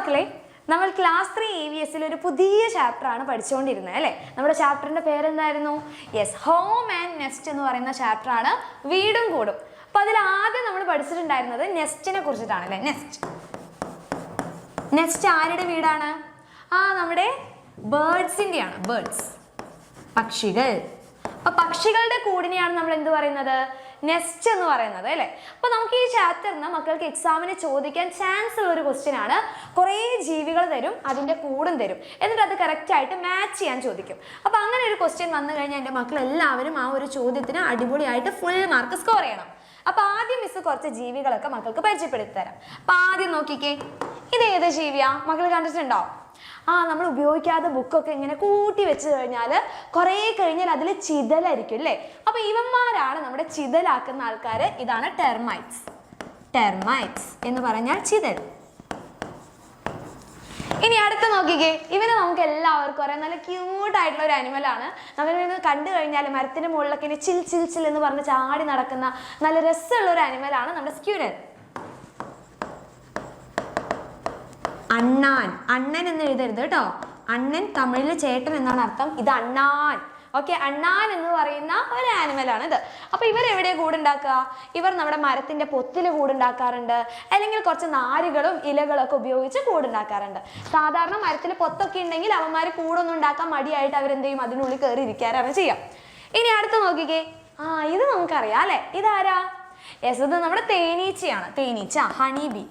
മക്കളെ, നമ്മൾ ക്ലാസ് 3 EVSൽ ഒരു പുതിയ ചാപ്റ്ററാണ് പഠിച്ചുകൊണ്ടിരുന്നത് അല്ലേ? നമ്മുടെ ചാപ്റ്ററിന്റെ പേരെന്തായിരുന്നു? യെസ്, ഹോം ആൻഡ് നെസ്റ്റ് എന്ന് പറയുന്ന ചാപ്റ്ററാണ്, വീടും കൂടും. അപ്പോൾ അതിൽ ആദ്യം നമ്മൾ പഠിച്ചിട്ടുണ്ടായിരുന്നത് നെസ്റ്റിനെ കുറിച്ചിട്ടാണ് അല്ലേ? നെസ്റ്റ് ആരുടെ വീടാണ്? നമ്മുടെ ബേർഡ്സിൻ്റെയാണ്. ബേർഡ്സ്, പക്ഷികൾ. അപ്പോൾ പക്ഷികളുടെ കൂടിനെയാണ് നമ്മൾ എന്ത് പറയുന്നത്? നെസ്റ്റ് എന്ന് പറയുന്നത് അല്ലേ? അപ്പോൾ നമുക്ക് ഈ ചാപ്റ്ററിന് മക്കൾക്ക് എക്സാമിന് ചോദിക്കാൻ ചാൻസ് ഉള്ള ഒരു ക്വസ്റ്റ്യൻ ആണ്. കുറേ ജീവികൾ തരും, അതിൻ്റെ കൂടും തരും, എന്നിട്ട് അത് കറക്റ്റായിട്ട് മാച്ച് ചെയ്യാൻ ചോദിക്കും. അപ്പോൾ അങ്ങനെ ഒരു ക്വസ്റ്റ്യൻ വന്നു കഴിഞ്ഞാൽ എൻ്റെ മക്കൾ എല്ലാവരും ആ ഒരു ചോദ്യത്തിന് അടിപൊളിയായിട്ട് ഫുൾ മാർക്ക് സ്കോർ ചെയ്യണം. അപ്പോൾ ആദ്യം മിസ് കുറച്ച് ജീവികളൊക്കെ മക്കൾക്ക് പരിചയപ്പെടുത്തി തരാം. അപ്പോൾ ആദ്യം നോക്കിക്കേ, ഇത് ഏത് ജീവിയാ മക്കൾ കണ്ടിട്ടുണ്ടോ? നമ്മൾ ഉപയോഗിക്കാത്ത ബുക്കൊക്കെ ഇങ്ങനെ കൂട്ടി വെച്ച് കഴിഞ്ഞാൽ കുറേ കഴിഞ്ഞാൽ അതിൽ ചിതലായിരിക്കും അല്ലേ? അപ്പോൾ ഇവന്മാരാണ് നമ്മുടെ ചിതലാക്കുന്ന ആൾക്കാർ. ഇതാണ് ടെർമൈറ്റ്സ്. ടെർമൈറ്റ്സ് എന്ന് പറഞ്ഞാൽ ചിതൽ. ഇനി അടുത്ത് നോക്കിക്കേ, ഇവനെ നമുക്ക് എല്ലാവർക്കും അറിയാം, നല്ല ക്യൂട്ടായിട്ടുള്ള ഒരു അനിമലാണ്. നമ്മളിന്ന് കണ്ടു കഴിഞ്ഞാൽ മരത്തിന് മുകളിലൊക്കെ ഇനി ചിൽ ചിൽ ചിൽ എന്ന് പറഞ്ഞ് ചാടി നടക്കുന്ന നല്ല രസമുള്ള ഒരു അനിമലാണ് നമ്മുടെ സ്ക്യൂരൽ. അണ്ണാൻ, അണ്ണൻ എന്ന് എഴുതരുത് കേട്ടോ. അണ്ണൻ തമിഴിൽ ചേട്ടൻ എന്നാണ് അർത്ഥം. ഇത് അണ്ണാൻ. ഓക്കെ, അണ്ണാൻ എന്ന് പറയുന്ന ഒരു ആനിമലാണ് ഇത്. അപ്പോൾ ഇവരെവിടെ കൂടുണ്ടാക്കുക? ഇവർ നമ്മുടെ മരത്തിന്റെ പൊത്തിൽ കൂടുണ്ടാക്കാറുണ്ട്, അല്ലെങ്കിൽ കുറച്ച് നാരുകളും ഇലകളൊക്കെ ഉപയോഗിച്ച് കൂടുണ്ടാക്കാറുണ്ട്. സാധാരണ മരത്തിൽ പൊത്തൊക്കെ ഉണ്ടെങ്കിൽ അവന്മാർ കൂടൊന്നും ഉണ്ടാക്കാൻ മടിയായിട്ട് അവരെന്ത് ചെയ്യും? അതിനുള്ളിൽ കയറി ഇരിക്കാറാണ് ചെയ്യാം. ഇനി അടുത്ത് നോക്കിക്കേ, ഇത് നമുക്കറിയാം അല്ലേ? ഇതാരാ? യെസ്, ഇത് നമ്മുടെ തേനീച്ചയാണ്. തേനീച്ച, ഹണി ബി.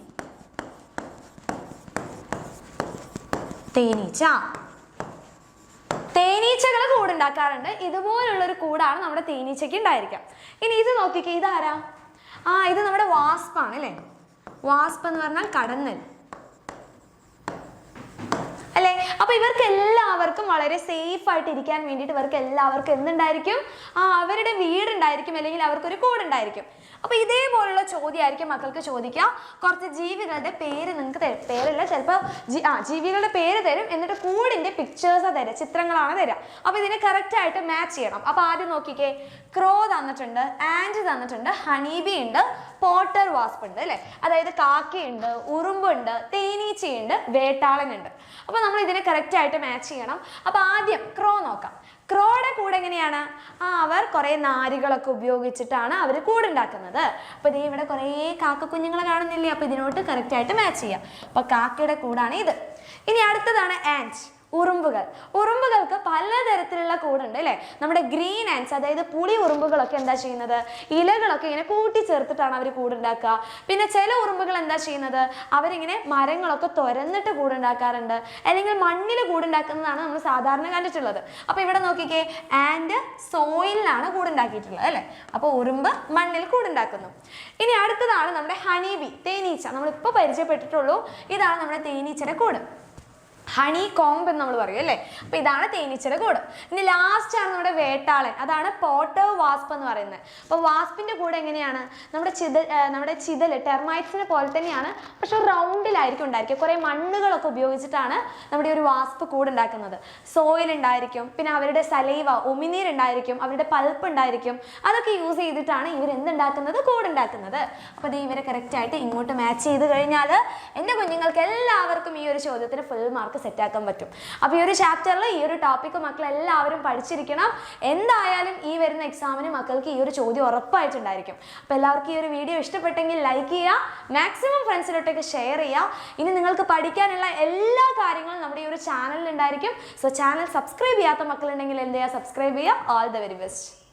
തേനീച്ച, തേനീച്ചകൾ കൂടുണ്ടാക്കാറുണ്ട്. ഇതുപോലുള്ളൊരു കൂടാണ് നമ്മുടെ തേനീച്ചയ്ക്ക് ഉണ്ടായിരിക്കാം. ഇനി ഇത് നോക്കിക്കേ, ഇതാരാ? ഇത് നമ്മുടെ വാസ്പാണ് അല്ലേ? വാസ്പ് എന്ന് പറഞ്ഞാൽ കടന്നൽ അല്ലേ? അപ്പൊ ഇവർക്ക് എല്ലാവർക്കും വളരെ സേഫ് ആയിട്ട് ഇരിക്കാൻ വേണ്ടിയിട്ട് ഇവർക്ക് എല്ലാവർക്കും എന്തുണ്ടായിരിക്കും? അവരുടെ വീടുണ്ടായിരിക്കും, അല്ലെങ്കിൽ അവർക്കൊരു കൂടുണ്ടായിരിക്കും. അപ്പൊ ഇതേപോലുള്ള ചോദ്യമായിരിക്കും മക്കൾക്ക് ചോദിക്കുക. കുറച്ച് ജീവികളുടെ പേര് നിങ്ങൾക്ക് തരും. പേരല്ല, ചിലപ്പോൾ ജീവികളുടെ പേര് തരും, എന്നിട്ട് കൂടിന്റെ പിക്ചേഴ്സ് തരാം, ചിത്രങ്ങളാണ് തരാം. അപ്പൊ ഇതിനെ കറക്റ്റ് ആയിട്ട് മാച്ച് ചെയ്യണം. അപ്പൊ ആദ്യം നോക്കിക്കേ, ക്രോ തന്നിട്ടുണ്ട്, ആൻഡ് തന്നിട്ടുണ്ട്, ഹണീബി ഉണ്ട്, പോട്ടർ വാസ്പ് ഉണ്ട് അല്ലേ? അതായത് കാക്കയുണ്ട്, ഉറുമ്പുണ്ട്, തേനീച്ചയുണ്ട്, വേട്ടാളനുണ്ട്. അപ്പൊ നമ്മൾ ഇതിനെ കറക്റ്റ് ആയിട്ട് മാച്ച് ചെയ്യണം. അപ്പൊ ആദ്യം ക്രോ നോക്കാം. ക്രോയുടെ കൂടെ എങ്ങനെയാണ്? അവർ കുറേ നാരുകളൊക്കെ ഉപയോഗിച്ചിട്ടാണ് അവർ കൂടുണ്ടാക്കുന്നത്. അപ്പോൾ ഇത് ഇവിടെ കുറേ കാക്ക കുഞ്ഞുങ്ങളെ കാണുന്നില്ലേ? അപ്പോൾ ഇതിനോട്ട് കറക്റ്റ് ആയിട്ട് മാച്ച് ചെയ്യാം. അപ്പോൾ കാക്കയുടെ കൂടാണ് ഇത്. ഇനി അടുത്തതാണ് ആൻറ്റ്, ഉറുമ്പുകൾ. ഉറുമ്പുകൾക്ക് പലതരത്തിലുള്ള കൂടുണ്ട് അല്ലേ? നമ്മുടെ ഗ്രീൻ ആൻറ്റ്സ്, അതായത് പുളി ഉറുമ്പുകളൊക്കെ എന്താ ചെയ്യുന്നത്? ഇലകളൊക്കെ ഇങ്ങനെ കൂട്ടി ചേർത്തിട്ടാണ് അവർ കൂടുണ്ടാക്കുക. പിന്നെ ചില ഉറുമ്പുകൾ എന്താ ചെയ്യുന്നത്? അവരിങ്ങനെ മരങ്ങളൊക്കെ തുരന്നിട്ട് കൂടുണ്ടാക്കാറുണ്ട്, അല്ലെങ്കിൽ മണ്ണിൽ കൂടുണ്ടാക്കുന്നതാണ് നമ്മൾ സാധാരണ കണ്ടിട്ടുള്ളത്. അപ്പോൾ ഇവിടെ നോക്കിക്കേ, ആൻഡ് സോയിലിലാണ് കൂടുണ്ടാക്കിയിട്ടുള്ളത് അല്ലേ? അപ്പോൾ ഉറുമ്പ് മണ്ണിൽ കൂടുണ്ടാക്കുന്നു. ഇനി അടുത്തതാണ് നമ്മുടെ ഹണി ബി, തേനീച്ച. നമ്മളിപ്പോൾ പരിചയപ്പെട്ടിട്ടുള്ളൂ. ഇതാണ് നമ്മുടെ തേനീച്ചയുടെ കൂട്. ഹണി കോംബ് എന്ന് നമ്മൾ പറയും അല്ലേ? അപ്പൊ ഇതാണ് തേനീച്ചയുടെ കൂട്. ഇനി ലാസ്റ്റ് ആണ് നമ്മുടെ വേട്ടാളൻ, അതാണ് പോട്ടർ വാസ്പ് എന്ന് പറയുന്നത്. അപ്പൊ വാസ്പിന്റെ കൂടെ എങ്ങനെയാണ്? നമ്മുടെ ചിതൽ ടെർമൈറ്റ്സിനെ പോലെ തന്നെയാണ്, പക്ഷെ റൗണ്ടിലായിരിക്കും ഉണ്ടായിരിക്കുക. കുറെ മണ്ണുകളൊക്കെ ഉപയോഗിച്ചിട്ടാണ് നമ്മുടെ ഒരു വാസ്പ് കൂടുണ്ടാക്കുന്നത്. സോയിൽ ഉണ്ടായിരിക്കും, പിന്നെ അവരുടെ സലൈവ, ഉമിനീരുണ്ടായിരിക്കും, അവരുടെ പൾപ്പ് ഉണ്ടായിരിക്കും. അതൊക്കെ യൂസ് ചെയ്തിട്ടാണ് ഇവർ എന്തുണ്ടാക്കുന്നത്? കൂടുണ്ടാക്കുന്നത്. അപ്പൊ ഇത് ഇവരെ കറക്റ്റ് ആയിട്ട് ഇങ്ങോട്ട് മാച്ച് ചെയ്ത് കഴിഞ്ഞാൽ എൻ്റെ കുഞ്ഞുങ്ങൾക്ക് എല്ലാവർക്കും ഈ ഒരു ചോദ്യത്തിന് ഫുൾ മാർക്ക് സെറ്റ് ആക്കാൻ പറ്റും. അപ്പോൾ ഈ ഒരു ചാപ്റ്ററിൽ ഈ ഒരു ടോപ്പിക്ക് മക്കൾ എല്ലാവരും പഠിച്ചിരിക്കണം. എന്തായാലും ഈ വരുന്ന എക്സാമിന് മക്കൾക്ക് ഈ ഒരു ചോദ്യം ഉറപ്പായിട്ടുണ്ടായിരിക്കും. അപ്പോൾ എല്ലാവർക്കും ഈ ഒരു വീഡിയോ ഇഷ്ടപ്പെട്ടെങ്കിൽ ലൈക്ക് ചെയ്യുക, മാക്സിമം ഫ്രണ്ട്സിലോട്ടൊക്കെ ഷെയർ ചെയ്യുക. ഇനി നിങ്ങൾക്ക് പഠിക്കാനുള്ള എല്ലാ കാര്യങ്ങളും നമ്മുടെ ഈ ഒരു ചാനലിൽ ഉണ്ടായിരിക്കും. സോ ചാനൽ സബ്സ്ക്രൈബ് ചെയ്യാത്ത മക്കളുണ്ടെങ്കിൽ എന്ത് ചെയ്യുക? സബ്സ്ക്രൈബ് ചെയ്യുക. All the very best.